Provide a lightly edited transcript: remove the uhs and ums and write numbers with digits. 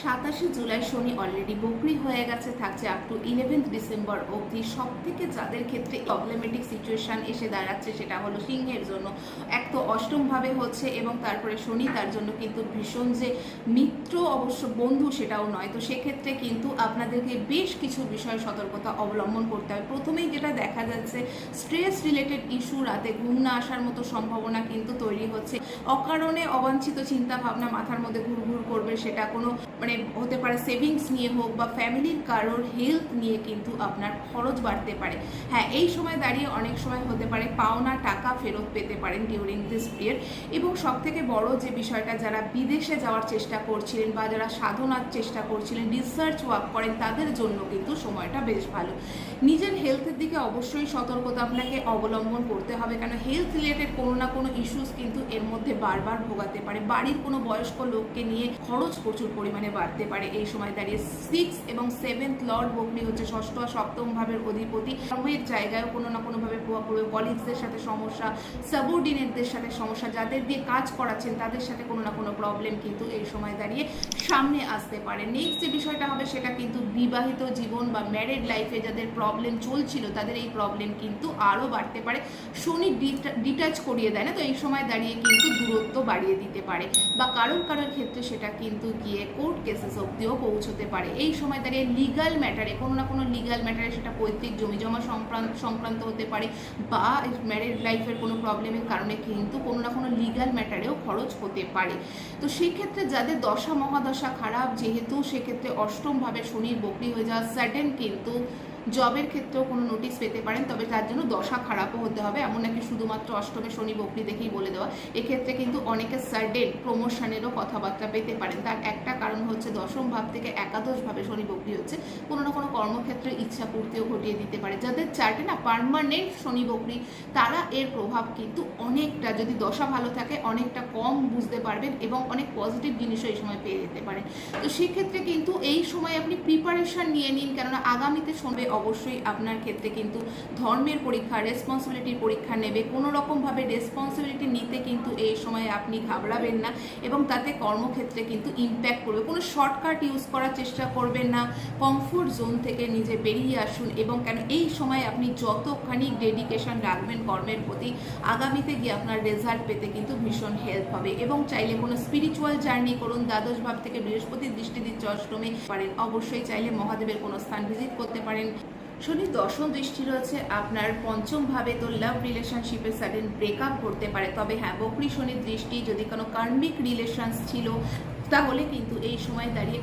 27 জুলাই শনি already বকরি হয়ে গেছে, থাকছে আপ টু 11 ডিসেম্বর অবধি। সব থেকে যাদের ক্ষেত্রে প্রবলেমেটিক সিচুয়েশন এসে দাঁড়াচ্ছে সেটা হলো সিংহের জন্য। এক তো অষ্টমভাবে হচ্ছে এবং তারপরে শনি তার জন্য কিন্তু ভীষণ যে মিত্র অবশ্য বন্ধু সেটাও নয়। তো সেক্ষেত্রে কিন্তু আপনাদেরকে বেশ কিছু বিষয়ে সতর্কতা অবলম্বন করতে হবে। প্রথমেই যেটা দেখা যাচ্ছে, স্ট্রেস রিলেটেড ইস্যু, রাতে ঘুম না আসার মতো সম্ভাবনা কিন্তু তৈরি হচ্ছে। অকারণে অবাঞ্ছিত চিন্তা ভাবনা মাথার মধ্যে ঘুরঘুর করবে, সেটা কোনো হতে পারে সেভিংস নিয়ে হোক বা ফ্যামিলির কারোর হেলথ নিয়ে কিন্তু আপনার খরচ বাড়তে পারে। হ্যাঁ, এই সময় দাঁড়িয়ে অনেক সময় হতে পারে পাওনা টাকা ফেরত পেতে পারেন ডিউরিং দিস পিরিয়ড। এবং সব থেকে বড় যে বিষয়টা, যারা বিদেশে যাওয়ার চেষ্টা করছিলেন বা যারা সাধনার চেষ্টা করছিলেন, রিসার্চ ওয়ার্ক করেন, তাদের জন্য কিন্তু সময়টা বেশ ভালো। নিজের হেলথের দিকে অবশ্যই সতর্কতা আপনাকে অবলম্বন করতে হবে, কারণ হেলথ রিলেটেড কোনো না কোনো ইস্যুস কিন্তু এর মধ্যে বারবার ভোগাতে পারে। বাড়ির কোনো বয়স্ক লোককে নিয়ে খরচ প্রচুর পরিমাণে বাড়তে পারে এই সময় দাঁড়িয়ে। 6 এবং 7th লর্ড বকরি হচ্ছে ষষ্ঠ আর সপ্তম ভাবের অধিপতি। কর্মের জায়গায় কোনো না কোনোভাবে প্রভাব পড়বে। কলিগসদের সাথে সমস্যা, সাবঅর্ডিনেটদের সাথে সমস্যা, যাদের দিয়ে কাজ করাচ্ছেন তাদের সাথে কোনো না কোনো প্রবলেম কিন্তু এই সময় দাঁড়িয়ে সামনে আসতে পারে। নেক্সট যে বিষয়টা হবে সেটা কিন্তু বিবাহিত জীবন বা ম্যারিড লাইফে যাদের প্রবলেম চলছিল তাদের এই প্রবলেম কিন্তু আরও বাড়তে পারে। শনি ডিটাচ করিয়ে দেয় না, তো এই সময় দাঁড়িয়ে কিন্তু দূরত্ব বাড়িয়ে দিতে পারে বা কারোর ক্ষেত্রে সেটা কিন্তু গিয়ে কোর্ট কেসেস অব্দিও পৌঁছতে পারে। এই সময় দাঁড়িয়ে লিগাল ম্যাটারে, কোনো না কোনো লিগাল ম্যাটারে, সেটা পৈতৃক জমি জমা সংক্রান্ত হতে পারে বা ম্যারিড লাইফের কোনো প্রবলেমের কারণে কিন্তু কোনো না কোনো লিগাল ম্যাটারেও খরচ হতে পারে। তো সেই ক্ষেত্রে যাদের দশা মহাদশা খারাপ, যেহেতু সেক্ষেত্রে অষ্টমভাবে শনির বকরি হয়ে যাওয়া, সাডেন কিন্তু জবের ক্ষেত্রেও কোনো নোটিশ পেতে পারেন, তবে তার জন্য দশা খারাপও হতে হবে। এমন নাকি শুধুমাত্র অষ্টমে শনি বকরি দেখেই বলে দেওয়া, এক্ষেত্রে কিন্তু অনেকে সাডেন প্রমোশনেরও কথাবার্তা পেতে পারেন। তার একটা কারণ হচ্ছে দশম ভাব থেকে একাদশভাবে শনি বকরি হচ্ছে, কোনো না কোনো কর্মক্ষেত্রে ইচ্ছা পূর্তিও ঘটিয়ে দিতে পারে। যাদের চার্টে না পার্মানেন্ট শনি বকরি, তারা এর প্রভাব কিন্তু অনেকটা, যদি দশা ভালো থাকে, অনেকটা কম বুঝতে পারবেন এবং অনেক পজিটিভ জিনিসও এই সময় পেয়ে যেতে পারেন। তো সেক্ষেত্রে কিন্তু এই সময় আপনি প্রিপারেশন নিয়ে নিন, কেননা আগামীতে শনি অবশ্যই আপনার ক্ষেত্রে কিন্তু ধর্মের পরীক্ষা, রেসপন্সিবিলিটির পরীক্ষা নেবে। কোনো রকমভাবে রেসপন্সিবিলিটি নিতে কিন্তু এই সময় আপনি ঘাবড়াবেন না এবং তাতে কর্মক্ষেত্রে কিন্তু ইম্প্যাক্ট করবে। কোনো শর্টকাট ইউজ করার চেষ্টা করবেন না, কমফোর্ট জোন থেকে নিজে বেরিয়ে আসুন। এবং কেন এই সময় আপনি যতখানি ডেডিকেশন রাখবেন কর্মের প্রতি, আগামীতে গিয়ে আপনার রেজাল্ট পেতে কিন্তু ভীষণ হেল্প হবে। এবং চাইলে কোনো স্পিরিচুয়াল জার্নি করুন, দ্বাদশ ভাব থেকে বৃহস্পতির দৃষ্টি দিচ্ছে অষ্টমে পারেন। অবশ্যই চাইলে মহাদেবের কোনো স্থান ভিজিট করতে পারেন। শনি দশম দৃষ্টি রয়েছে আপনার পঞ্চম ভাবে, তো লাভ রিলেশনশিপে সাডেন ব্রেকআপ করতে পারে। তবে হ্যাঁ, বকরি শনির দৃষ্টি যদি কোনো কার্মিক রিলেশনস ছিল তাহলে কিন্তু এই সময় দাঁড়িয়ে